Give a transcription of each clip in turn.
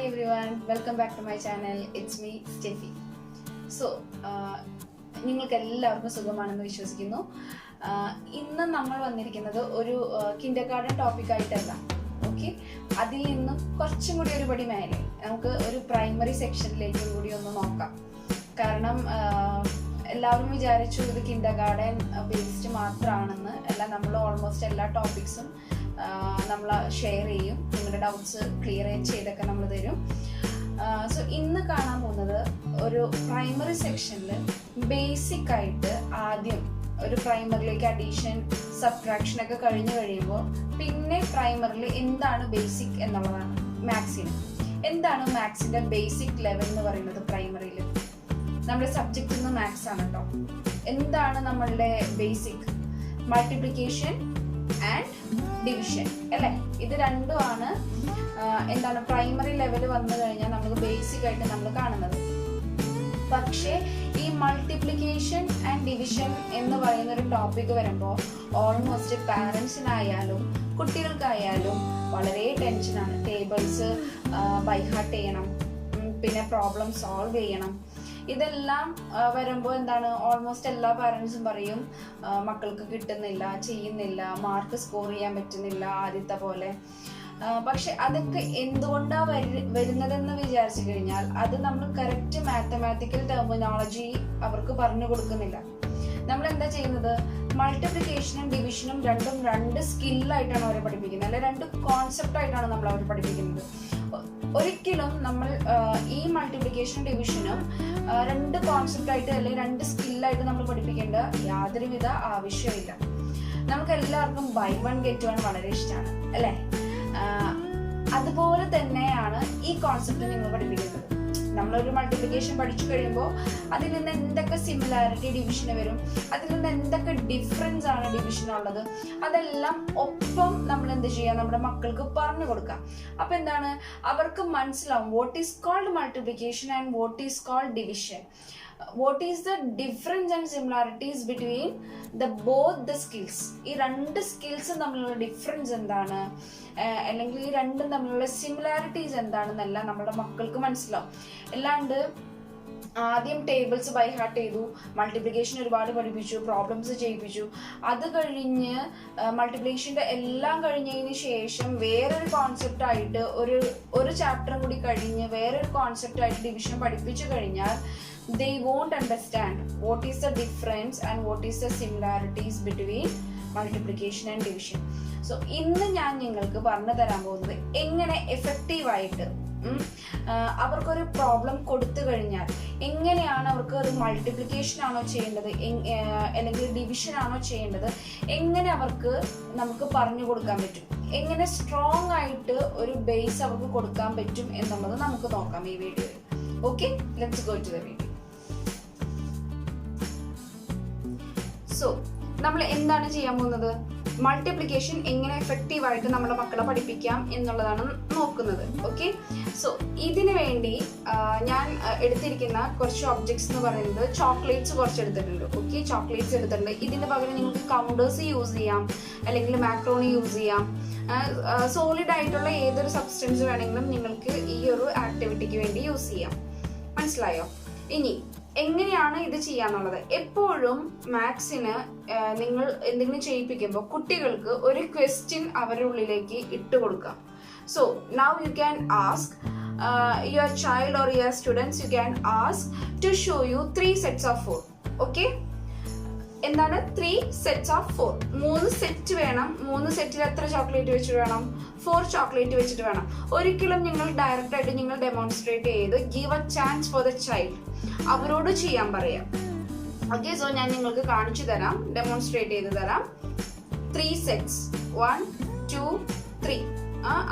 everyone, welcome back to my channel. It's me, Steffi. So, നിങ്ങൾക്ക് എല്ലാവർക്കും സുഖമാണെന്ന് വിശ്വസിക്കുന്നു. ഇന്ന് നമ്മൾ വന്നിരിക്കുന്നത് ഒരു കിൻഡർ ഗാർഡൻ ടോപ്പിക് ആയിട്ടല്ല. ഓക്കെ, അതിൽ നിന്നും കുറച്ചും കൂടി ഒരു പടി മേലെ നമുക്ക് ഒരു പ്രൈമറി സെക്ഷനിലേക്കും കൂടി ഒന്ന് നോക്കാം. കാരണം എല്ലാവരും വിചാരിച്ചു ഇത് കിൻഡർ ഗാർഡൻ ബേസ്ഡ് മാത്രമാണെന്ന്. എല്ലാം നമ്മൾ ഓൾമോസ്റ്റ് എല്ലാ ടോപ്പിക്സും നമ്മൾ ഷെയർ ചെയ്യും. നിങ്ങളുടെ ഡൗട്ട്സ് ക്ലിയർ ചെയ്തൊക്കെ നമ്മൾ തരും. സോ ഇന്ന് കാണാൻ പോകുന്നത് ഒരു പ്രൈമറി സെക്ഷനിൽ ബേസിക് ആയിട്ട് ആദ്യം ഒരു പ്രൈമറിലേക്ക് അഡീഷൻ സബ്ട്രാക്ഷൻ ഒക്കെ കഴിഞ്ഞ് കഴിയുമ്പോൾ പിന്നെ പ്രൈമറിൽ എന്താണ് ബേസിക് എന്നുള്ളതാണ്. മാത്സിന് എന്താണ് മാത്സിന്റെ ബേസിക് ലെവൽ എന്ന് പറയുന്നത്? പ്രൈമറിയിൽ നമ്മുടെ സബ്ജക്റ്റ് ഇന്ന് മാത്സ് ആണ് കേട്ടോ. എന്താണ് നമ്മളുടെ ബേസിക്? മൾട്ടിപ്ലിക്കേഷൻ ആൻഡ് ഡിവിഷൻ അല്ലേ? ഇത് രണ്ടുമാണ് എന്താണ് പ്രൈമറി ലെവൽ വന്നു കഴിഞ്ഞാൽ നമുക്ക് ബേസിക് ആയിട്ട് നമ്മൾ കാണുന്നത്. പക്ഷേ ഈ മൾട്ടിപ്ലിക്കേഷൻ ആൻഡ് ഡിവിഷൻ എന്ന് പറയുന്ന ഒരു ടോപ്പിക് വരുമ്പോൾ ഓൾമോസ്റ്റ് പാരൻസിനായാലും കുട്ടികൾക്കായാലും വളരെ ടെൻഷനാണ്. ടേബിൾസ് ബൈ ഹാർട്ട് ചെയ്യണം, പിന്നെ പ്രോബ്ലം സോൾവ് ചെയ്യണം. ഇതെല്ലാം വരുമ്പോൾ എന്താണ് ഓൾമോസ്റ്റ് എല്ലാ പാരൻസും പറയും മക്കൾക്ക് കിട്ടുന്നില്ല, ചെയ്യുന്നില്ല, മാർക്ക് സ്കോർ ചെയ്യാൻ പറ്റുന്നില്ല ആദ്യത്തെ പോലെ. പക്ഷെ അതൊക്കെ എന്തുകൊണ്ടാണ് വരുന്നതെന്ന് വിചാരിച്ചു കഴിഞ്ഞാൽ അത് നമ്മൾ കറക്റ്റ് മാത്തമാറ്റിക്കൽ ടെർമിനോളജി അവർക്ക് പറഞ്ഞു കൊടുക്കുന്നില്ല. നമ്മൾ എന്താ ചെയ്യുന്നത്? മൾട്ടിപ്ലിക്കേഷനും ഡിവിഷനും രണ്ടും രണ്ട് സ്കില്ലായിട്ടാണ് അവരെ പഠിപ്പിക്കുന്നത്, അല്ലെ രണ്ട് കോൺസെപ്റ്റ് ആയിട്ടാണ് നമ്മൾ അവരെ പഠിപ്പിക്കുന്നത്. ഒരിക്കലും നമ്മൾ ഈ മൾട്ടിപ്ലിക്കേഷൻ ഡിവിഷനും രണ്ട് കോൺസെപ്റ്റ് ആയിട്ട് അല്ലെങ്കിൽ രണ്ട് സ്കില്ലായിട്ട് നമ്മൾ പഠിപ്പിക്കേണ്ട യാതൊരുവിധ ആവശ്യമില്ല. നമുക്ക് എല്ലാവർക്കും ബൈ വൺ ഗെറ്റ് വൺ വളരെ ഇഷ്ടമാണ് അല്ലേ? അതുപോലെ തന്നെയാണ് ഈ കോൺസെപ്റ്റ് നിങ്ങൾ പഠിപ്പിക്കുന്നത്. നമ്മളൊരു മൾട്ടിപ്ലിക്കേഷൻ പഠിച്ചു കഴിയുമ്പോൾ അതിൽ നിന്ന് എന്തൊക്കെ സിമിലാരിറ്റി ഡിവിഷന് വരും, അതിൽ നിന്ന് എന്തൊക്കെ ഡിഫറൻസ് ആണ് ഡിവിഷനുള്ളത്, അതെല്ലാം ഒപ്പം നമ്മൾ എന്ത് ചെയ്യുക, നമ്മുടെ മക്കൾക്ക് പറഞ്ഞു കൊടുക്കാം. അപ്പൊ എന്താണ് അവർക്ക് മനസ്സിലാവും what is called multiplication and what is called division, what is the difference and similarities between both the skills. ഈ രണ്ട് സ്കിൽസും തമ്മിലുള്ള ഡിഫറൻസ് എന്താണ്, അല്ലെങ്കിൽ ഈ രണ്ടും തമ്മിലുള്ള സിമിലാരിറ്റീസ് എന്താണെന്നെല്ലാം നമ്മുടെ മക്കൾക്ക് മനസ്സിലാവും. അല്ലാണ്ട് ആദ്യം ടേബിൾസ് ബൈ ഹാർട്ട് ചെയ്തു, മൾട്ടിപ്ലിക്കേഷൻ ഒരുപാട് പഠിപ്പിച്ചു, പ്രോബ്ലംസ് ചെയ്യിപ്പിച്ചു, അത് കഴിഞ്ഞ് മൾട്ടിപ്ലിക്കേഷൻ്റെ എല്ലാം കഴിഞ്ഞതിന് ശേഷം വേറൊരു കോൺസെപ്റ്റ് ആയിട്ട് ഒരു ചാപ്റ്ററും കൂടി കഴിഞ്ഞ് വേറൊരു കോൺസെപ്റ്റ് ആയിട്ട് ഡിവിഷൻ പഠിപ്പിച്ചു കഴിഞ്ഞാൽ they won't understand what is the difference and what is the similarities between multiplication and division. So ഇന്ന് ഞാൻ നിങ്ങൾക്ക് പറഞ്ഞു തരാൻ പോകുന്നത് എങ്ങനെ എഫക്റ്റീവായിട്ട് അവർക്കൊരു പ്രോബ്ലം കൊടുത്തു കഴിഞ്ഞാൽ എങ്ങനെയാണ് അവർക്ക് ഒരു മൾട്ടിപ്ലിക്കേഷൻ ആണോ ചെയ്യേണ്ടത് അല്ലെങ്കിൽ ഡിവിഷൻ ആണോ ചെയ്യേണ്ടത്, എങ്ങനെ അവർക്ക് നമുക്ക് പറഞ്ഞു കൊടുക്കാൻ പറ്റും, എങ്ങനെ സ്ട്രോങ് ആയിട്ട് ഒരു ബേസ് അവർക്ക് കൊടുക്കാൻ പറ്റും എന്നുള്ളത് നമുക്ക് നോക്കാം ഈ വീഡിയോയിൽ. Okay, let's go to the video. So നമ്മൾ എന്താണ് ചെയ്യാൻ പോകുന്നത്? മൾട്ടിപ്ലിക്കേഷൻ എങ്ങനെ എഫക്റ്റീവായിട്ട് നമ്മുടെ മക്കളെ പഠിപ്പിക്കാം എന്നുള്ളതാണ് നോക്കുന്നത്. ഓക്കെ, സോ ഇതിനു വേണ്ടി ഞാൻ എടുത്തിരിക്കുന്ന കുറച്ച് ഒബ്ജക്ട്സ് എന്ന് പറയുന്നത് ചോക്ലേറ്റ്സ് കുറച്ച് എടുത്തിട്ടുണ്ട്. ഓക്കെ, ചോക്ലേറ്റ്സ് എടുത്തിട്ടുണ്ട്. ഇതിന് പകരം നിങ്ങൾക്ക് കൗണ്ടേഴ്സ് യൂസ് ചെയ്യാം, അല്ലെങ്കിൽ മാക്രോണി യൂസ് ചെയ്യാം. സോളിഡ് ആയിട്ടുള്ള ഏതൊരു സബ്സ്റ്റൻസ് വേണമെങ്കിലും നിങ്ങൾക്ക് ഈ ഒരു ആക്ടിവിറ്റിക്ക് വേണ്ടി യൂസ് ചെയ്യാം. മനസ്സിലായോ? ഇനി എങ്ങനെയാണ് ഇത് ചെയ്യാന്നുള്ളത്? എപ്പോഴും മാത്സിന് നിങ്ങൾ എന്തെങ്കിലും ചെയ്യിപ്പിക്കുമ്പോൾ കുട്ടികൾക്ക് ഒരു ക്വസ്റ്റ്യൻ അവരുടെ ഉള്ളിലേക്ക് ഇട്ട് കൊടുക്കാം. So now you can ask your child or your students, you can ask to show you 3 sets of 4. Okay, എന്താണ് 3 sets of 4? 3 സെറ്റ് വേണം. 3 സെറ്റിൽ എത്ര ചോക്ലേറ്റ് വെച്ചിട്ട് വേണം? 4 ചോക്ലേറ്റ് വെച്ചിട്ട് വേണം. ഒരിക്കലും നിങ്ങൾ ഡയറക്റ്റ് ആയിട്ട് നിങ്ങൾ ഡെമോൺസ്ട്രേറ്റ് ചെയ്ത് give A chance for the child, അവരോട് ചെയ്യാൻ പറയാം. ഓക്കെ, സോ ഞാൻ നിങ്ങൾക്ക് കാണിച്ചു തരാം, ഡെമോൺസ്ട്രേറ്റ് ചെയ്ത് തരാം. 3 sets, 1 2 3.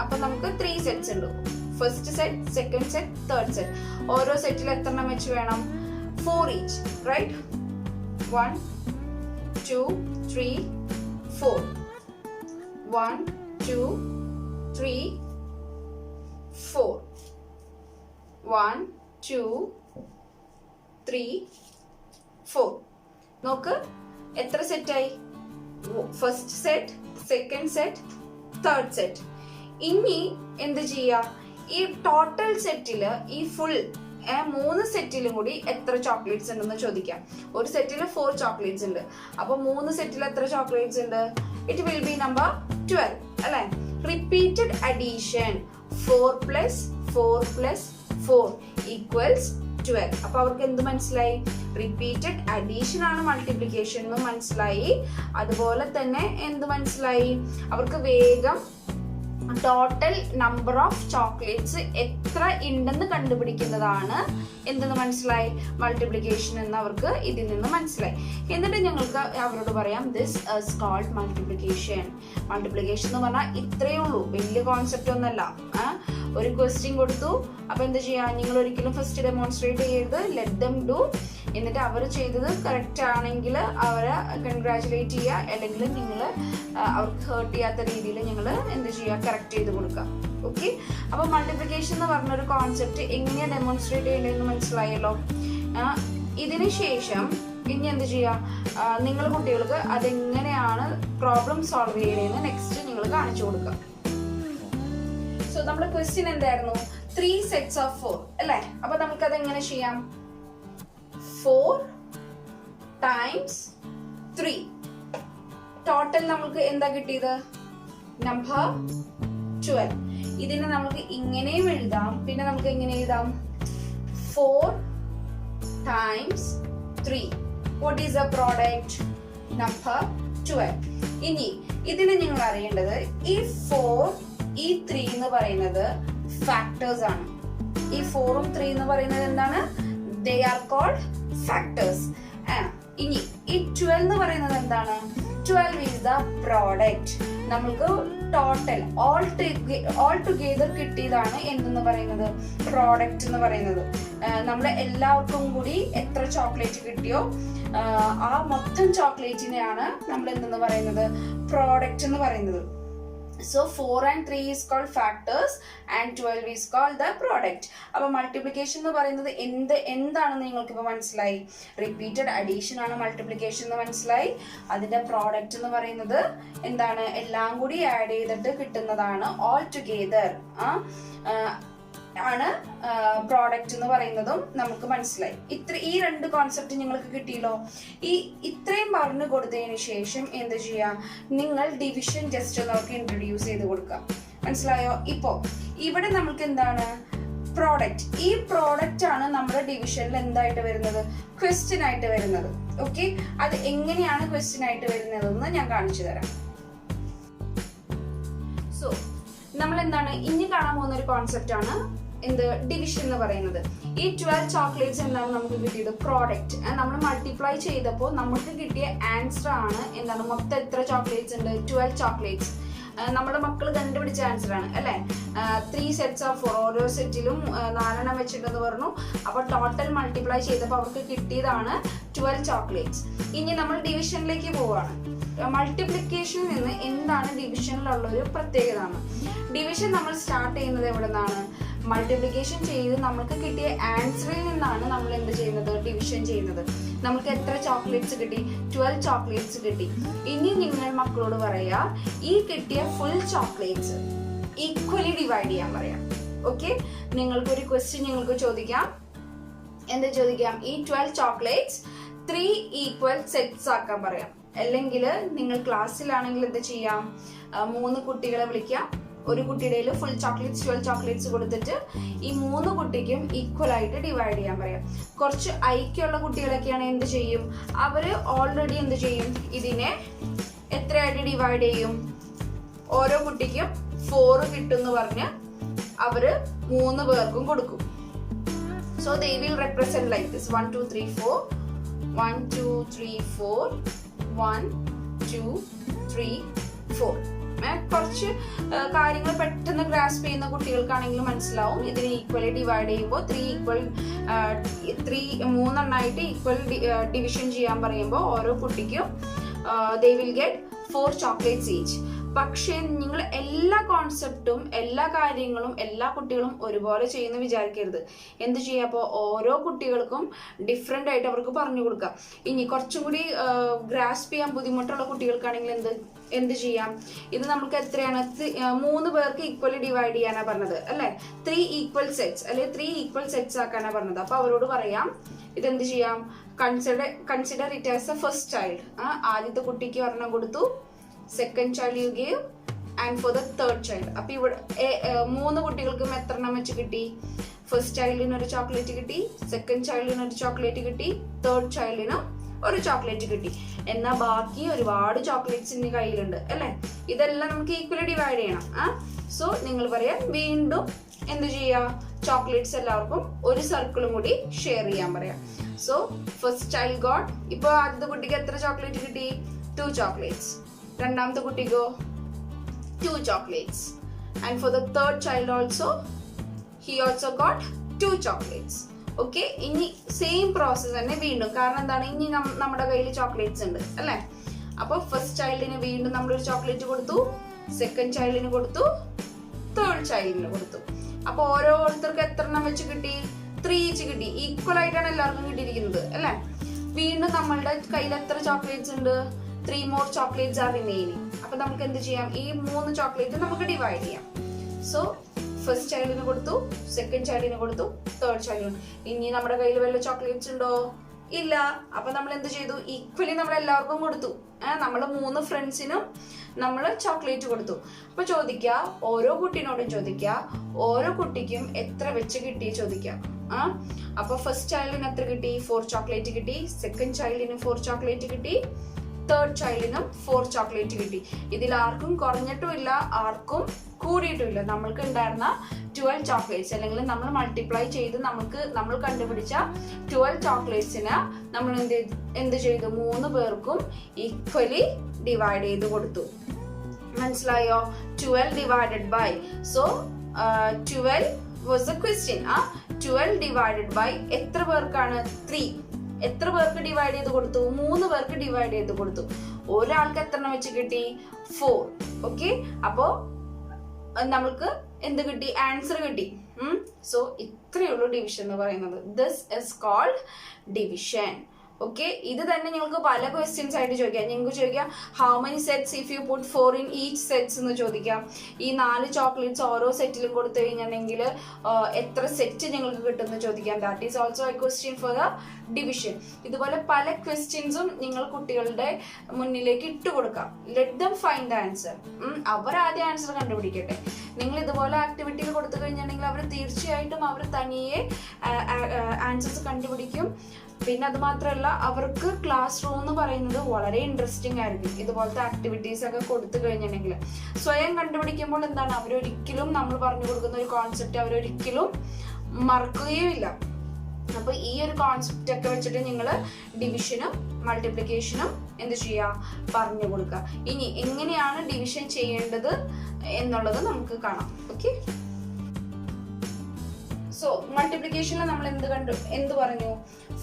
അപ്പൊ നമുക്ക് 3 sets ഉണ്ട്. First set, second set, third set. ഓരോ സെറ്റിൽ എത്ര എണ്ണം വെച്ച് വേണം? 4 each, റൈറ്റ്? 1 2 3 4. 1 2 3 4. 1 2 3 4. നോക്ക് എത്ര സെറ്റായി? First set, second set, third set. ഇനി എന്ത് ചെയ്യാ? ഈ ടോട്ടൽ സെറ്റില് ഈ ഫുൾ 3 സെറ്റിലും കൂടി എത്ര ചോക്ലേറ്റ്സ് ഉണ്ടെന്ന് ചോദിക്കാം. ഒരു സെറ്റിൽ 4 ചോക്ലേറ്റ്സ് ഉണ്ട്. അപ്പൊ 3 സെറ്റിൽ എത്ര ചോക്ലേറ്റ്സ് ഉണ്ട്? ഇറ്റ് വിൽ ബി നമ്പർ 12 അല്ലെ? Repeated addition 4 + 4 + 4 = 12. അപ്പൊ അവർക്ക് എന്ത് മനസ്സിലായി? റിപ്പീറ്റഡ് അഡീഷൻ ആണ് മൾട്ടിപ്ലിക്കേഷൻ എന്ന് മനസ്സിലായി. അതുപോലെ തന്നെ എന്ത് മനസ്സിലായി? അവർക്ക് വേഗം ടോട്ടൽ നമ്പർ ഓഫ് ചോക്ലേറ്റ്സ് എത്ര ഉണ്ടെന്ന് കണ്ടുപിടിക്കുന്നതാണ് എന്തെന്ന് മനസ്സിലായി? മൾട്ടിപ്ലിക്കേഷൻ എന്ന് അവർക്ക് ഇതിൽ നിന്ന് മനസ്സിലായി. എന്നിട്ട് ഞങ്ങൾക്ക് അവരോട് പറയാം this is called multiplication. Multiplication എന്ന് പറഞ്ഞാൽ ഇത്രയേ ഉള്ളൂ, വലിയ കോൺസെപ്റ്റ് ഒന്നല്ല. ഒരു ക്വസ്റ്റ്യൻ കൊടുത്തു, അപ്പൊ എന്ത് ചെയ്യാ? നിങ്ങൾ ഒരിക്കലും ഫസ്റ്റ് ഡെമോൺസ്ട്രേറ്റ് ചെയ്യരുത്, ലെറ്റ് ദം ഡു. എന്നിട്ട് അവർ ചെയ്തത് കറക്റ്റ് ആണെങ്കിൽ അവരെ കൺഗ്രാറ്റുലേറ്റ് ചെയ്യുക, അല്ലെങ്കിൽ നിങ്ങൾ അവർക്ക് ഹേർട്ട് ചെയ്യാത്ത രീതിയിൽ നിങ്ങൾ എന്ത് ചെയ്യുക? കറക്റ്റ് ചെയ്ത് കൊടുക്കുക. ഓക്കെ, അപ്പൊ മൾട്ടിപ്ലിക്കേഷൻ എന്ന് പറഞ്ഞൊരു കോൺസെപ്റ്റ് എങ്ങനെയാ ഡെമോൺസ്ട്രേറ്റ് ചെയ്യേണ്ടതെന്ന് മനസ്സിലായല്ലോ. ഇതിന് ശേഷം ഇനി എന്ത് ചെയ്യാ? നിങ്ങൾ കുട്ടികൾക്ക് അതെങ്ങനെയാണ് പ്രോബ്ലം സോൾവ് ചെയ്യണതെന്ന് നെക്സ്റ്റ് നിങ്ങൾ കാണിച്ചു കൊടുക്കുക. സോ നമ്മുടെ ക്വസ്റ്റ്യൻ എന്തായിരുന്നു? 3 sets of 4 അല്ലെ? അപ്പൊ നമുക്ക് അത് എങ്ങനെ ചെയ്യാം? 4 times 3. ടോട്ടൽ നമുക്ക് എന്താ കിട്ടിയത്? നമ്പർ 12. ഇതിനെ നമുക്ക് ഇങ്ങനെയും എഴുതാം, പിന്നെ നമുക്ക് എങ്ങനെ എഴുതാം? 4 times 3. What is the product? Number 12. ഇനി ഇതിന് നിങ്ങൾ അറിയേണ്ടത് ഈ 4 ഈ 3 എന്ന് പറയുന്നത് ഫാക്ടേഴ്സ് ആണ്. ഈ 4ഉം 3 എന്ന് പറയുന്നത് എന്താണ്? They are called factors. ഇനി ഈ 12 എന്ന് പറയുന്നത് എന്താണ്? 12 is the product. നമുക്ക് ടോട്ടൽ ഓൾ ടുഗെദർ കിട്ടിയതാണ് എന്തെന്ന് പറയുന്നത്? പ്രോഡക്റ്റ് എന്ന് പറയുന്നത്. നമ്മൾ എല്ലാവർക്കും കൂടി എത്ര ചോക്ലേറ്റ് കിട്ടിയോ ആ മൊത്തം ചോക്ലേറ്റിനെയാണ് നമ്മൾ എന്തെന്ന് പറയുന്നത്? പ്രോഡക്റ്റ് എന്ന് പറയുന്നത്. So 4 and 3 is called factors and 12 is called the product. അപ്പോൾ മൾട്ടിപ്ലിക്കേഷൻ എന്ന് പറയുന്നത് എന്താണെന്ന് നിങ്ങൾക്ക് ഇപ്പോൾ മനസ്സിലായി. റിപ്പീറ്റഡ് അഡീഷൻ ആണ് മൾട്ടിപ്ലിക്കേഷൻ എന്ന് മനസ്സിലായി. അതിന്റെ പ്രോഡക്റ്റ് എന്ന് പറയുന്നത് എന്താണ്? എല്ലാം കൂടി ആഡ് ചെയ്തിട്ട് കിട്ടുന്നതാണ്. ഓൾ ടുഗെദർ ആണ് പ്രോഡക്റ്റ് എന്ന് പറയുന്നതും നമുക്ക് മനസ്സിലായി. ഈ 2 കോൺസെപ്റ്റ് നിങ്ങൾക്ക് കിട്ടിയല്ലോ. ഇത്രയും പറഞ്ഞു കൊടുത്തതിന് ശേഷം എന്ത് ചെയ്യാം? നിങ്ങൾ ഡിവിഷൻ ജസ്റ്റ് നമുക്ക് ഇൻട്രൊഡ്യൂസ് ചെയ്ത് കൊടുക്കാം. മനസ്സിലായോ? ഇപ്പോ ഇവിടെ നമുക്ക് എന്താണ്? പ്രോഡക്റ്റ്. ഈ പ്രോഡക്റ്റ് ആണ് നമ്മുടെ ഡിവിഷനിൽ എന്തായിട്ട് വരുന്നത്? ക്വസ്റ്റ്യൻ ആയിട്ട് വരുന്നത്. ഓക്കെ, അത് എങ്ങനെയാണ് ക്വസ്റ്റ്യൻ ആയിട്ട് വരുന്നതെന്ന് ഞാൻ കാണിച്ചു തരാം. സോ നമ്മൾ എന്താണ് ഇനി കാണാൻ പോകുന്ന ഒരു കോൺസെപ്റ്റ് ആണ് എന്ത്? ഡിവിഷൻ എന്ന് പറയുന്നത്. ഈ 12 ചോക്ലേറ്റ്സ് എന്താണ് നമുക്ക് കിട്ടിയത്? പ്രോഡക്റ്റ്. നമ്മൾ മൾട്ടിപ്ലൈ ചെയ്തപ്പോൾ നമുക്ക് കിട്ടിയ ആൻസർ ആണ് എന്താണ്? മൊത്തം എത്ര ചോക്ലേറ്റ്സ് ഉണ്ട്? 12 ചോക്ലേറ്റ്സ്. നമ്മുടെ മക്കൾ കണ്ടുപിടിച്ച ആൻസർ ആണ് അല്ലെ? 3 sets of 4. ഓരോ സെറ്റിലും 4 വെച്ചിട്ടെന്ന് പറഞ്ഞു. അപ്പൊ ടോട്ടൽ മൾട്ടിപ്ലൈ ചെയ്തപ്പോൾ അവർക്ക് കിട്ടിയതാണ് 12 ചോക്ലേറ്റ്സ്. ഇനി നമ്മൾ ഡിവിഷനിലേക്ക് പോവാണ്. മൾട്ടിപ്ലിക്കേഷനിൽ നിന്ന് എന്താണ് ഡിവിഷനിലുള്ള ഒരു പ്രത്യേകത? ഡിവിഷൻ നമ്മൾ സ്റ്റാർട്ട് ചെയ്യുന്നത് എവിടെ നിന്നാണ്? മൾട്ടിപ്ലിക്കേഷൻ ചെയ്ത് നമുക്ക് കിട്ടിയ ആൻസറിൽ നിന്നാണ് നമ്മൾ എന്ത് ചെയ്യുന്നത്? ഡിവിഷൻ ചെയ്യുന്നത്. നമുക്ക് എത്ര ചോക്ലേറ്റ്സ് കിട്ടി? 12 ചോക്ലേറ്റ്സ് കിട്ടി. ഇനി നിങ്ങൾ മക്കളോട് പറയാ ഈ കിട്ടിയ ഫുൾ ചോക്ലേറ്റ്സ് ഈക്വലി ഡിവൈഡ് ചെയ്യാൻ പറയാം. ഓക്കെ, നിങ്ങൾക്കൊരു ക്വസ്റ്റ്യൻ നിങ്ങൾക്ക് ചോദിക്കാം. എന്താ ചോദിക്കാം? ഈ 12 ചോക്ലേറ്റ്സ് 3 ഈക്വൽ സെറ്റ്സ് ആക്കാൻ പറയാം. അല്ലെങ്കിൽ നിങ്ങൾ ക്ലാസ്സിലാണെങ്കിൽ എന്ത് ചെയ്യാം? 3 കുട്ടികളെ വിളിക്കാം. ഒരു കുട്ടിയുടെ ഫുൾ ചോക്ലേറ്റ്സ് 12 ചോക്ലേറ്റ്സ് കൊടുത്തിട്ട് ഈ 3 കുട്ടിക്കും ഈക്വൽ ആയിട്ട് ഡിവൈഡ് ചെയ്യാൻ പറയാം. കുറച്ച് ഐക്യമുള്ള കുട്ടികളൊക്കെയാണ് എന്ത് ചെയ്യും? അവര് ഓൾറെഡി എന്ത് ചെയ്യും? ഇതിനെ എത്രയായിട്ട് ഡിവൈഡ് ചെയ്യും? ഓരോ കുട്ടിക്കും 4 കിട്ടും എന്ന് പറഞ്ഞ് അവര് 3 പേർക്കും കൊടുക്കും. So they will represent like this 1 2 3 4 1 2 3 4 1 2 3 4. കുറച്ച് കാര്യങ്ങൾ പെട്ടെന്ന് ഗ്രാസ്പ് ചെയ്യുന്ന കുട്ടികൾക്കാണെങ്കിൽ മനസ്സിലാവും. ഇതിനെ ഈക്വലി ഡിവൈഡ് ചെയ്യുമ്പോൾ 3 എണ്ണായിട്ട് ഈക്വൽ ഡിവിഷൻ ചെയ്യാൻ പറയുമ്പോൾ ഓരോ കുട്ടിക്കും they will get 4 chocolates each. പക്ഷേ നിങ്ങൾ എല്ലാ കോൺസെപ്റ്റും എല്ലാ കാര്യങ്ങളും എല്ലാ കുട്ടികളും ഒരുപോലെ ചെയ്യുന്നു വിചാരിക്കരുത്. എന്ത് ചെയ്യുക, അപ്പോൾ ഓരോ കുട്ടികൾക്കും ഡിഫറെൻ്റ് ആയിട്ട് അവർക്ക് പറഞ്ഞു കൊടുക്കാം. ഇനി കുറച്ചും കൂടി ഗ്രാസ്പ് ചെയ്യാൻ ബുദ്ധിമുട്ടുള്ള കുട്ടികൾക്കാണെങ്കിൽ എന്ത് ചെയ്യാം, ഇത് നമുക്ക് എത്രയാണ് 3 പേർക്ക് ഈക്വലി ഡിവൈഡ് ചെയ്യാനാണ് പറഞ്ഞത് അല്ലെ, 3 ഈക്വൽ സെറ്റ്സ് അല്ലെ 3 ഈക്വൽ സെറ്റ്സ് ആക്കാനാണ് പറഞ്ഞത്. അപ്പൊ അവരോട് പറയാം ഇതെന്ത് ചെയ്യാം, consider it as A first child. ആദ്യത്തെ കുട്ടിക്ക് ഒരെണ്ണം കൊടുത്തു, second child U gave and for the third child. അപ്പൊ ഇവിടെ 3 കുട്ടികൾക്കും എത്ര എണ്ണം വെച്ച് കിട്ടി, ഫസ്റ്റ് ചൈൽഡിന് ഒരു ചോക്ലേറ്റ് കിട്ടി, സെക്കൻഡ് ചൈൽഡിന് ഒരു ചോക്ലേറ്റ് കിട്ടി, തേർഡ് ചൈൽഡിനും ഒരു ചോക്ലേറ്റ് കിട്ടി. എന്നാൽ ബാക്കി ഒരുപാട് ചോക്ലേറ്റ്സ് ഇനി കയ്യിലുണ്ട് അല്ലെ, ഇതെല്ലാം നമുക്ക് ഈക്വലി ഡിവൈഡ് ചെയ്യണം. സോ നിങ്ങൾ പറയാം വീണ്ടും എന്ത് ചെയ്യാം, ചോക്ലേറ്റ്സ് എല്ലാവർക്കും ഒരു സർക്കിളും കൂടി ഷെയർ ചെയ്യാൻ പറയാം. സോ ഫസ്റ്റ് ചൈൽഡ് ഗോട്ട്, ഇപ്പൊ ആദ്യത്തെ കുട്ടിക്ക് എത്ര ചോക്ലേറ്റ് കിട്ടി, 2 ചോക്ലേറ്റ്സ്. രണ്ടാമത്തെ കുട്ടിക്കോ 2 chocolates. And for the third child also he also got 2 chocolates. Okay, ഇനി സെയിം പ്രോസസ് തന്നെ വീണ്ടും. കാരണം എന്താണ്, ഇനി നമ്മുടെ കയ്യിൽ ചോക്ലേറ്റ്സ് ഉണ്ട് അല്ലെ. അപ്പൊ ഫസ്റ്റ് ചൈൽഡിന് വീണ്ടും നമ്മളൊരു ചോക്ലേറ്റ് കൊടുത്തു, സെക്കൻഡ് ചൈൽഡിന് കൊടുത്തു, തേർഡ് ചൈൽഡിന് കൊടുത്തു. അപ്പൊ ഓരോരുത്തർക്ക് എത്ര എണ്ണം വെച്ച് കിട്ടി, 3 ഈച്ച് കിട്ടി. ഈക്വൽ ആയിട്ടാണ് എല്ലാവർക്കും കിട്ടിയിരിക്കുന്നത് അല്ലെ. വീണ്ടും നമ്മളുടെ കയ്യിൽ എത്ര ചോക്ലേറ്റ്സ് ഉണ്ട്, 3 more chocolates are remaining. അപ്പൊ നമുക്ക് എന്ത് ചെയ്യാം, ഈ 3 ചോക്ലേറ്റ് നമുക്ക് ഡിവൈഡ് ചെയ്യാം. സോ ഫസ്റ്റ് ചൈൽഡിന് കൊടുത്തു, സെക്കൻഡ് ചൈൽഡിന് കൊടുത്തു, തേർഡ് ചൈൽഡിന്. ഇനി നമ്മുടെ കയ്യിൽ വല്ല ചോക്ലേറ്റ്സ് ഉണ്ടോ, ഇല്ല. അപ്പൊ നമ്മൾ എന്ത് ചെയ്തു, ഈക്വലി നമ്മൾ എല്ലാവർക്കും കൊടുത്തു. നമ്മള് 3 ഫ്രണ്ട്സിനും നമ്മൾ ചോക്ലേറ്റ് കൊടുത്തു. അപ്പൊ ചോദിക്കുക, ഓരോ കുട്ടീനോടും ചോദിക്കുക, ഓരോ കുട്ടിക്കും എത്ര വെച്ച് കിട്ടി ചോദിക്കാം. അപ്പൊ ഫസ്റ്റ് ചൈൽഡിന് എത്ര കിട്ടി, 4 ചോക്ലേറ്റ് കിട്ടി. സെക്കൻഡ് ചൈൽഡിന് 4 ചോക്ലേറ്റ് കിട്ടി. തേർഡ് ചൈൽഡിനും 4 ചോക്ലേറ്റ് കിട്ടി. ഇതിൽ ആർക്കും കുറഞ്ഞിട്ടുമില്ല, ആർക്കും കൂടിയിട്ടുമില്ല. നമ്മൾക്ക് ഉണ്ടായിരുന്ന 12 ചോക്ലേറ്റ്സ് അല്ലെങ്കിൽ നമ്മൾ മൾട്ടിപ്ലൈ ചെയ്ത് നമ്മൾ കണ്ടുപിടിച്ച 12 ചോക്ലേറ്റ്സിന് നമ്മൾ എന്ത് ചെയ്തു, 3 പേർക്കും ഈക്വലി ഡിവൈഡ് ചെയ്ത് കൊടുത്തു. മനസ്സിലായോ, 12 divided by. So 12 was the question. 12 divided by എത്ര പേർക്കാണ്, 3. എത്ര പേർക്ക് ഡിവൈഡ് ചെയ്ത് കൊടുത്തു, 3 പേർക്ക് ഡിവൈഡ് ചെയ്ത് കൊടുത്തു. ഒരാൾക്ക് എത്ര എണ്ണം വെച്ച് കിട്ടി, 4. ഓക്കെ, അപ്പോ നമ്മൾക്ക് എന്ത് കിട്ടി, ആൻസർ കിട്ടി. സോ ഇത്രയുള്ളൂ ഡിവിഷൻ എന്ന് പറയുന്നത്. This is called division. Okay, ഇത് തന്നെ നിങ്ങൾക്ക് പല ക്വസ്റ്റ്യൻസ് ആയിട്ട് ചോദിക്കാം. നിങ്ങൾക്ക് ചോദിക്കാം how many sets if you put 4 in each sets എന്ന് ചോദിക്കാം. ഈ 4 ചോക്ലേറ്റ്സ് ഓരോ സെറ്റിലും കൊടുത്തു കഴിഞ്ഞിട്ടുണ്ടെങ്കിൽ എത്ര സെറ്റ് നിങ്ങൾക്ക് കിട്ടുമെന്ന് ചോദിക്കാം. That is also a question for the division. ഇതുപോലെ പല ക്വസ്റ്റ്യൻസും നിങ്ങൾ കുട്ടികളുടെ മുന്നിലേക്ക് ഇട്ട് കൊടുക്കാം. Let them find the answer. അവർ ആദ്യം ആൻസർ കണ്ടുപിടിക്കട്ടെ. നിങ്ങൾ ഇതുപോലെ ആക്ടിവിറ്റികൾ കൊടുത്തു കഴിഞ്ഞിട്ടുണ്ടെങ്കിൽ അവർ തീർച്ചയായിട്ടും അവർ തനിയെ ആൻസേഴ്സ് കണ്ടുപിടിക്കും. പിന്നെ അത് മാത്രമല്ല, അവർക്ക് ക്ലാസ് റൂം എന്ന് പറയുന്നത് വളരെ ഇൻട്രസ്റ്റിംഗ് ആയിരിക്കും. ഇതുപോലത്തെ ആക്ടിവിറ്റീസ് ഒക്കെ കൊടുത്തു കഴിഞ്ഞിട്ടുണ്ടെങ്കിൽ സ്വയം കണ്ടുപിടിക്കുമ്പോൾ എന്താണ്, അവരൊരിക്കലും നമ്മൾ പറഞ്ഞു കൊടുക്കുന്ന ഒരു കോൺസെപ്റ്റ് അവരൊരിക്കലും മറക്കുകയുമില്ല. അപ്പൊ ഈ ഒരു കോൺസെപ്റ്റ് ഒക്കെ വെച്ചിട്ട് നിങ്ങൾ ഡിവിഷനും മൾട്ടിപ്ലിക്കേഷനും എന്ത് ചെയ്യുക, പറഞ്ഞു കൊടുക്കുക. ഇനി എങ്ങനെയാണ് ഡിവിഷൻ ചെയ്യേണ്ടത് എന്നുള്ളത് നമുക്ക് കാണാം. ഓക്കെ, സോ മൾട്ടിപ്ലിക്കേഷനിൽ നമ്മൾ എന്ത് പറഞ്ഞു,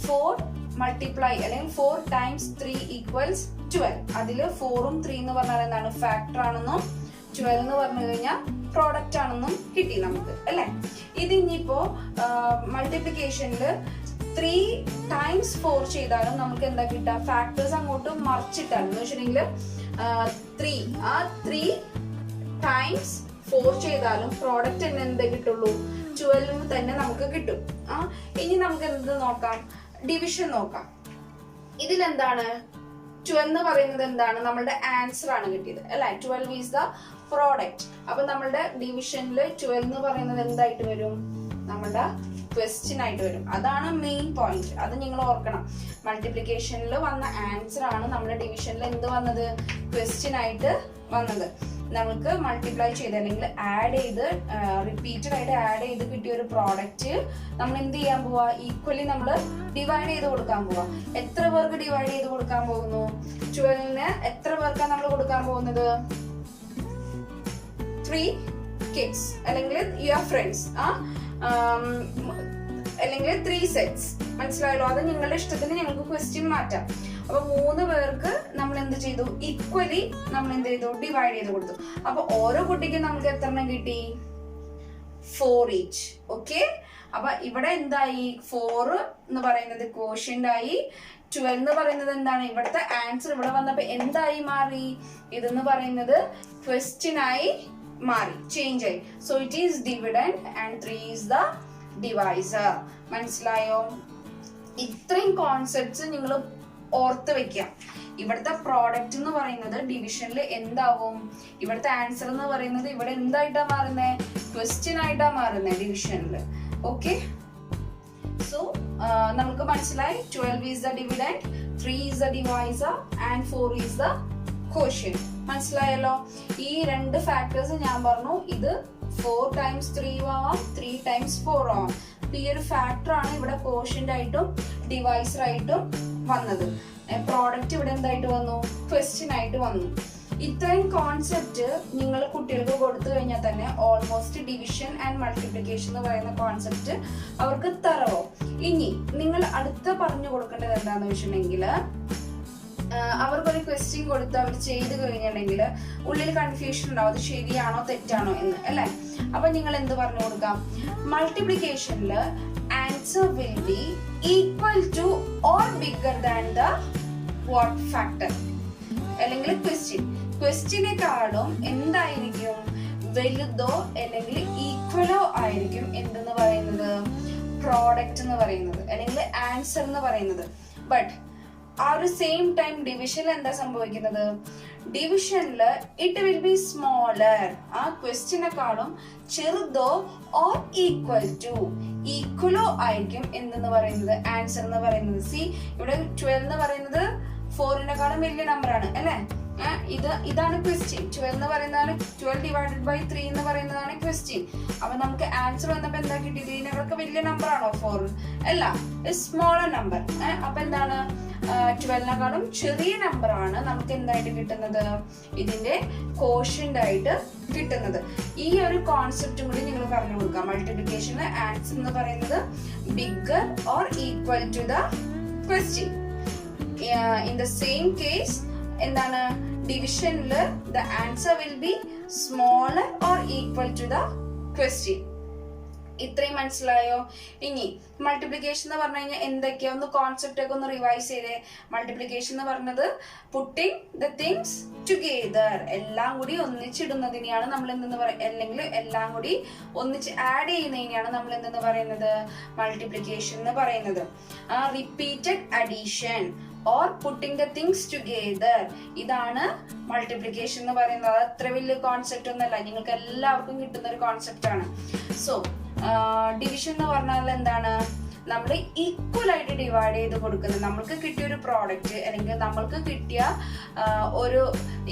4 മൾട്ടിപ്ലൈ അല്ലെങ്കിൽ 4 times 3 equals 12. അതില് 4ഉം 3 എന്ന് പറഞ്ഞാൽ എന്താണ്, ഫാക്ടർ ആണെന്നും 12 എന്ന് പറഞ്ഞു കഴിഞ്ഞാൽ പ്രോഡക്റ്റ് ആണെന്നും കിട്ടി നമുക്ക് അല്ലെ. ഇത് ഇനിയിപ്പോ മൾട്ടിപ്ലിക്കേഷനിൽ 3 times 4 ചെയ്താലും നമുക്ക് എന്താ കിട്ടുക, ഫാക്ടേഴ്സ് അങ്ങോട്ട് മറിച്ചിട്ടാണ് എന്ന് വെച്ചിട്ടുണ്ടെങ്കിൽ 3 times 4 ചെയ്താലും പ്രോഡക്റ്റ് തന്നെ എന്താ കിട്ടുള്ളൂ, 12 തന്നെ നമുക്ക് കിട്ടും. ഇനി നമുക്ക് എന്ത് നോക്കാം, ഡിവിഷൻ നോക്കാം. ഇതിലെന്താണ് 12 എന്ന് പറയുന്നത് എന്താണ്, നമ്മളുടെ ആൻസർ ആണ് കിട്ടിയത് അല്ലെ. 12 ഈസ് ദ പ്രോഡക്റ്റ്. അപ്പൊ നമ്മളുടെ ഡിവിഷനിൽ 12 എന്ന് പറയുന്നത് എന്തായിട്ട് വരും, നമ്മുടെ ക്വസ്റ്റ്യൻ ആയിട്ട് വരും. അതാണ് മെയിൻ പോയിന്റ്, അത് നിങ്ങൾ ഓർക്കണം. മൾട്ടിപ്ലിക്കേഷനിൽ വന്ന ആൻസർ ആണ് നമ്മുടെ ഡിവിഷനിൽ എന്ത് വന്നത്, ക്വസ്റ്റ്യൻ ആയിട്ട് വന്നത്. നമുക്ക് മൾട്ടിപ്ലൈ ചെയ്ത് അല്ലെങ്കിൽ ആഡ് ചെയ്ത് റിപ്പീറ്റഡ് ആയിട്ട് ആഡ് ചെയ്ത് കിട്ടിയ ഒരു പ്രോഡക്റ്റ് നമ്മൾ എന്ത് ചെയ്യാൻ പോവാ, ഈക്വലി നമ്മൾ ഡിവൈഡ് ചെയ്ത് കൊടുക്കാൻ പോവാ. എത്ര പേർക്ക് ഡിവൈഡ് ചെയ്ത് കൊടുക്കാൻ പോകുന്നു, 12ന് എത്ര പേർക്കാണ് നമ്മൾ കൊടുക്കാൻ പോകുന്നത്, 3 kids അല്ലെങ്കിൽ യുവർ ഫ്രണ്ട്സ്, അല്ലെങ്കിൽ 3 സെറ്റ്സ്. മനസ്സിലായല്ലോ, അത് നിങ്ങളുടെ ഇഷ്ടത്തിന് നിങ്ങൾക്ക് ക്വസ്റ്റ്യൻ മാറ്റാം. അപ്പൊ 3 പേർക്ക് നമ്മൾ എന്ത് ചെയ്തു, ഈക്വലി നമ്മൾ എന്ത് ചെയ്തു, ഡിവൈഡ് ചെയ്ത് കൊടുത്തു. അപ്പൊ ഓരോ കുട്ടിക്കും നമുക്ക് എത്ര എണ്ണം കിട്ടി, 4 ഈച്ച്. ഓക്കെ, അപ്പൊ ഇവിടെ എന്തായി, 4 എന്ന് പറയുന്നത് ക്വോഷ്യന്റ് ആയി, 12 എന്ന് പറയുന്നത് എന്താണ്, ഇവിടുത്തെ ആൻസർ ഇവിടെ വന്നപ്പോ എന്തായി മാറി, ഇതെന്ന് പറയുന്നത് ക്വസ്റ്റ്യൻ ആയി മാറി, ചേഞ്ച് ആയി. So it is dividend and 3 is the divisor. മനസ്സിലായോ? ഇത്രയും കോൺസെപ്റ്റ്സ് നിങ്ങൾ ഓർത്ത് വെക്കാം. ഇവിടുത്തെ പ്രോഡക്റ്റ് എന്ന് പറയുന്നത് ഡിവിഷനിൽ എന്താവും, ഇവിടുത്തെ ആൻസർ എന്ന് പറയുന്നത് ഇവിടെ എന്തായിട്ടാ മാറുന്നത്, ക്വസ്റ്റ്യൻ ആയിട്ടാ മാറുന്നത് ഡിവിഷനിൽ. ഓക്കെ, സോ നമുക്ക് മനസ്സിലായി 12 is the dividend, 3 is the divisor and 4 is the quotient. മനസ്സിലായല്ലോ? ഈ 2 ഫാക്ടേഴ്സ് ഞാൻ പറഞ്ഞു, ഇത് 4 times 3 ആവാം, 3 times 4 ആവാം. ഈ ഒരു ഫാക്ടർ ആണ് ഇവിടെ ക്വോഷ്യന്റ് ആയിട്ടും ഡിവൈസർ ആയിട്ടും വന്നത്. പ്രോഡക്റ്റ് ഇവിടെ എന്തായിട്ട് വന്നു, ക്വസ്റ്റ്യൻ ആയിട്ട് വന്നു. ഇത്രയും കോൺസെപ്റ്റ് നിങ്ങൾ കുട്ടികൾക്ക് കൊടുത്തു കഴിഞ്ഞാൽ തന്നെ ഓൾമോസ്റ്റ് ഡിവിഷൻ ആൻഡ് മൾട്ടിപ്ലിക്കേഷൻ എന്ന് പറയുന്ന കോൺസെപ്റ്റ് അവർക്ക് തറവോ. ഇനി നിങ്ങൾ അടുത്ത പറഞ്ഞു കൊടുക്കേണ്ടത് എന്താന്ന് വെച്ചിട്ടുണ്ടെങ്കിൽ, അവർക്കൊരു ക്വസ്റ്റ്യൻ കൊടുത്ത് അവർ ചെയ്ത് കഴിഞ്ഞിട്ടുണ്ടെങ്കിൽ ഉള്ളിൽ കൺഫ്യൂഷൻ ഉണ്ടാവും, അത് ശരിയാണോ തെറ്റാണോ എന്ന്, അല്ലെ? അപ്പൊ നിങ്ങൾ എന്ത് പറഞ്ഞു കൊടുക്കാം, മൾട്ടിപ്ലിക്കേഷനിൽ answer will be equal to or bigger than the what factor, അല്ലെങ്കിൽ ക്വസ്റ്റ്യനെക്കാളും എന്തായിരിക്കും, വലുതോ അല്ലെങ്കിൽ ഈക്വലോ ആയിരിക്കും എന്തെന്ന് പറയുന്നത്, പ്രോഡക്റ്റ് എന്ന് പറയുന്നത്, അല്ലെങ്കിൽ ആൻസർ എന്ന് പറയുന്നത്. ബട്ട് ആ ഒരു സെയിം ടൈം ഡിവിഷനിൽ എന്താ സംഭവിക്കുന്നത്, ഡിവിഷനിൽ ഇറ്റ് വിൽ ബി സ്മോളർ, ആ ക്വസ്റ്റ്യനെക്കാളും ചെറുതോ ഓർ ഈക്വൽ ടു, ഈക്വലോ ആയിരിക്കും എന്തെന്ന് പറയുന്നത്, ആൻസർ എന്ന് പറയുന്നത്. സി, ഇവിടെ 12 എന്ന് പറയുന്നത് 4-നെക്കാളും വലിയ നമ്പർ ആണ്, അല്ലെ? ഇതാണ് ക്വസ്റ്റ്യൻ. 12 എന്ന് പറയുന്നതാണ്, 12 divided by 3 എന്ന് പറയുന്നതാണ് ക്വസ്റ്റ്യൻ. അപ്പൊ നമുക്ക് ആൻസർ വന്നപ്പോ എന്താ കിട്ടിയത്, ഇതിനൊക്കെ വലിയ നമ്പർ ആണോ 4? അല്ല, സ്മോളർ നമ്പർ. അപ്പൊ എന്താണ്, 12-നെക്കാളും ചെറിയ നമ്പർ ആണ് നമുക്ക് എന്തായിട്ട് കിട്ടുന്നത്, ഇതിന്റെ ക്വോഷ്യന്റ് ആയിട്ട് കിട്ടുന്നത്. ഈ ഒരു കോൺസെപ്റ്റും കൂടി നിങ്ങൾ പറഞ്ഞു കൊടുക്കാം. മൾട്ടിപ്ലിക്കേഷനിലെ ആൻസർ എന്ന് പറയുന്നത് bigger or equal to the question. In the same case എന്താണ്, ഡിവിഷനിൽ the answer will be smaller or equal to the question. ഇത്രയും മനസ്സിലായോ? ഇനി മൾട്ടിപ്ലിക്കേഷൻ എന്ന് പറഞ്ഞു കഴിഞ്ഞാൽ എന്തൊക്കെയാ, ഒന്ന് കോൺസെപ്റ്റ് ഒക്കെ ഒന്ന് റിവൈസ് ചെയ്തേ. മൾട്ടിപ്ലിക്കേഷൻ എന്ന് പറഞ്ഞത് പുട്ടിങ് ദ തിങ്സ് ടുഗെദർ, എല്ലാം കൂടി ഒന്നിച്ചിടുന്നതിനെയാണ് നമ്മൾ എന്തെന്ന് പറയുന്നത്, അല്ലെങ്കിൽ എല്ലാം കൂടി ഒന്നിച്ച് ആഡ് ചെയ്യുന്നതിനെയാണ് നമ്മൾ എന്തെന്ന് പറയുന്നത്, മൾട്ടിപ്ലിക്കേഷൻ എന്ന് പറയുന്നത്. Repeated addition or putting the things together, ഇതാണ് മൾട്ടിപ്ലിക്കേഷൻ എന്ന് പറയുന്നത്. അത് അത്ര വലിയ കോൺസെപ്റ്റ് ഒന്നല്ല, നിങ്ങൾക്ക് എല്ലാവർക്കും കിട്ടുന്ന ഒരു കോൺസെപ്റ്റ് ആണ്. സോ ഡിവിഷൻ എന്ന് പറഞ്ഞാൽ എന്താണ്, നമ്മൾ ഈക്വൽ ആയിട്ട് ഡിവൈഡ് ചെയ്ത് കൊടുക്കുന്നത്. നമ്മൾക്ക് കിട്ടിയ ഒരു പ്രോഡക്റ്റ്, അല്ലെങ്കിൽ നമ്മൾക്ക് കിട്ടിയ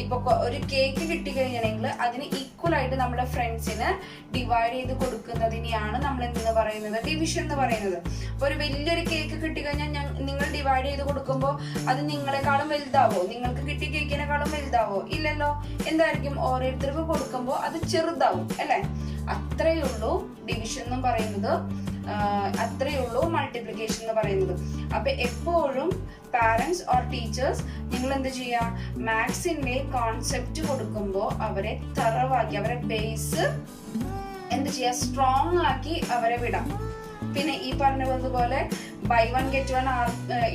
ഇപ്പൊ ഒരു കേക്ക് കിട്ടിക്കഴിഞ്ഞാണെങ്കിൽ അതിന് ഈക്വൽ ആയിട്ട് നമ്മുടെ ഫ്രണ്ട്സിന് ഡിവൈഡ് ചെയ്ത് കൊടുക്കുന്നതിനെയാണ് നമ്മൾ എന്തെന്ന് പറയുന്നത്, ഡിവിഷൻ എന്ന് പറയുന്നത്. അപ്പൊ ഒരു വലിയൊരു കേക്ക് കിട്ടിക്കഴിഞ്ഞാൽ നിങ്ങൾ ഡിവൈഡ് ചെയ്ത് കൊടുക്കുമ്പോൾ അത് നിങ്ങളെക്കാളും വലുതാവോ, നിങ്ങൾക്ക് കിട്ടിയ കേക്കിനെക്കാളും വലുതാവോ? ഇല്ലല്ലോ. എന്തായിരിക്കും, ഓരോരുത്തർക്ക് കൊടുക്കുമ്പോൾ അത് ചെറുതാവും, അല്ലെ? അത്രയേ ഉള്ളൂ ഡിവിഷൻ എന്ന് പറയുന്നത്, അത്രയേ ഉള്ളൂ മൾട്ടിപ്ലിക്കേഷൻ എന്ന് പറയുന്നത്. അപ്പൊ എപ്പോഴും പാരന്റ്സ് ഓർ ടീച്ചേഴ്സ് നിങ്ങൾ എന്ത് ചെയ്യാ, മാത്സിന്റെ കോൺസെപ്റ്റ് കൊടുക്കുമ്പോൾ അവരെ തറവാക്കി, അവരെ ബേസ് എന്ത് ചെയ്യാ, സ്ട്രോങ് ആക്കി അവരെ വിടാം. പിന്നെ ഈ പറഞ്ഞതുപോലെ ബൈ 1 get 1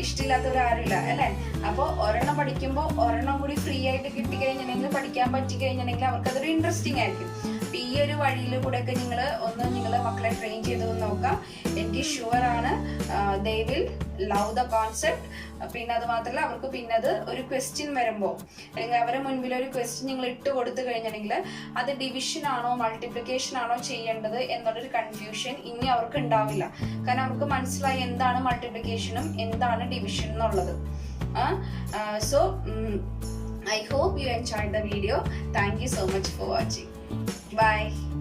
ഇഷ്ടമില്ലാത്തവരാരില്ല, അല്ലെ? അപ്പൊ ഒരെണ്ണം പഠിക്കുമ്പോൾ ഒരെണ്ണം കൂടി ഫ്രീ ആയിട്ട് കിട്ടിക്കഴിഞ്ഞിട്ടുണ്ടെങ്കിൽ, പഠിക്കാൻ പറ്റിക്കഴിഞ്ഞിട്ടുണ്ടെങ്കിൽ അവർക്കതൊരു ഇൻട്രസ്റ്റിംഗ് ആയിരിക്കും. ഈ ഒരു വഴിയിൽ കൂടെ ഒക്കെ നിങ്ങൾ ഒന്ന് നിങ്ങളെ മക്കളെ ട്രെയിൻ ചെയ്ത് നോക്കാം. എനിക്ക് ഷുവർ ആണ് they will love the concept. പിന്നെ അത് മാത്രമല്ല, അവർക്ക് പിന്നെ അത് ഒരു ക്വസ്റ്റ്യൻ വരുമ്പോൾ, അല്ലെങ്കിൽ അവരുടെ മുൻപിൽ ഒരു ക്വസ്റ്റ്യൻ നിങ്ങൾ ഇട്ട് കൊടുത്തു കഴിഞ്ഞിട്ടുണ്ടെങ്കിൽ അത് ഡിവിഷൻ ആണോ മൾട്ടിപ്ലിക്കേഷൻ ആണോ ചെയ്യേണ്ടത് എന്നുള്ളൊരു കൺഫ്യൂഷൻ ഇനി അവർക്ക് ഉണ്ടാവില്ല. കാരണം അവർക്ക് മനസ്സിലായി എന്താണ് മൾട്ടിപ്ലിക്കേഷനും എന്താണ് ഡിവിഷൻ എന്നുള്ളത്. So I hope you enjoyed the video. Thank you so much for watching. Bye.